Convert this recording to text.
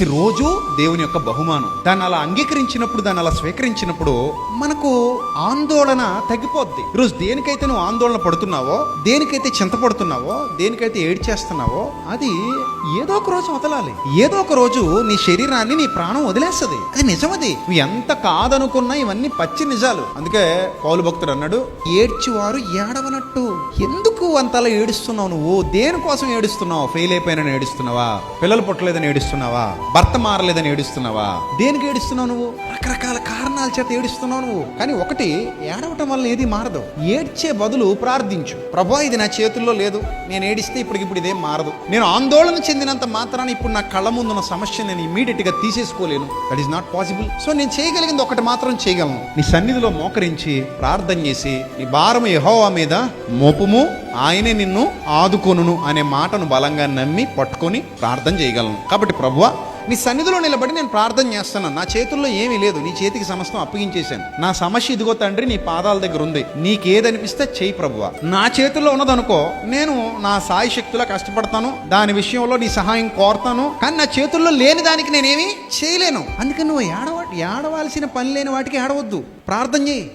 ప్రతిరోజు దేవుని యొక్క బహుమానం. దాన్ని అలా అంగీకరించినప్పుడు, దాన్ని అలా స్వీకరించినప్పుడు మనకు ఆందోళన తగ్గిపోద్ది. ఈరోజు దేనికైతే నువ్వు ఆందోళన పడుతున్నావో, దేనికైతే చింతపడుతున్నావో, దేనికైతే ఏడ్చేస్తున్నావో అది ఏదో ఒక రోజు వదలాలి. ఏదో ఒక రోజు నీ శరీరాన్ని, నీ ప్రాణం వదిలేస్తుంది. అది నిజమది. నువ్వు ఎంత కాదనుకున్నా ఇవన్నీ పచ్చి నిజాలు. అందుకే పౌలు భక్తుడు అన్నాడు, ఏడ్చివారు ఏడవనట్టు. ఎందుకు అంతలా ఏడుస్తున్నావు? నువ్వు దేనికోసం ఏడుస్తున్నావు? ఫెయిల్ అయిపోయినని ఏడుస్తున్నావా? పిల్లలు పుట్టలేదని ఏడుస్తున్నావా? భర్త మారలేదని ఏడుస్తున్నావా? దేనికి ఏడుస్తున్నావు నువ్వు? రకరకాల కారణాల చేత ఏడుస్తున్నావు నువ్వు. కానీ ఒకటి, ఏడవటం వల్ల ఏది మారదు. ఏడ్చే బదులు ప్రార్థించు. ప్రభువా, ఇది నా చేతుల్లో లేదు, నేను ఏడిస్తే ఇప్పటికిప్పుడు ఇదేం మారదు. నేను ఆందోళన చెందినంత మాత్రాన ఇప్పుడు నా కళ్ళ ముందున్న సమస్య నేను ఇమీడియట్ గా తీసేసుకోలేను. That is not possible. So నేను చేయగలిగింది ఒకటి మాత్రం చేయగలను. నీ సన్నిధిలో మోకరించి ప్రార్థన చేసి నీ భారము యెహోవా మీద మోపుము, ఆయనే నిన్ను ఆదుకొనును అనే మాటను బలంగా నమ్మి పట్టుకొని ప్రార్థన చేయగలను. కాబట్టి ప్రభువా, నీ సన్నిధిలో నిలబడి నేను ప్రార్థన చేస్తున్నాను. నా చేతుల్లో ఏమీ లేదు, నీ చేతికి సమస్తం అప్పగించేశాను. నా సమస్య ఇదిగో తండ్రి, నీ పాదాల దగ్గర ఉంది. నీకేదనిపిస్తే చెయ్యి ప్రభువా. నా చేతుల్లో ఉన్నదనుకో, నేను నా సాయి శక్తిలో కష్టపడతాను, దాని విషయంలో నీ సహాయం కోరతాను. కానీ నా చేతుల్లో లేని దానికి నేనేమి చేయలేను. అందుకని నువ్వు ఏడవాల్సిన పని లేని వాటికి ఏడవద్దు, ప్రార్థన చేయి.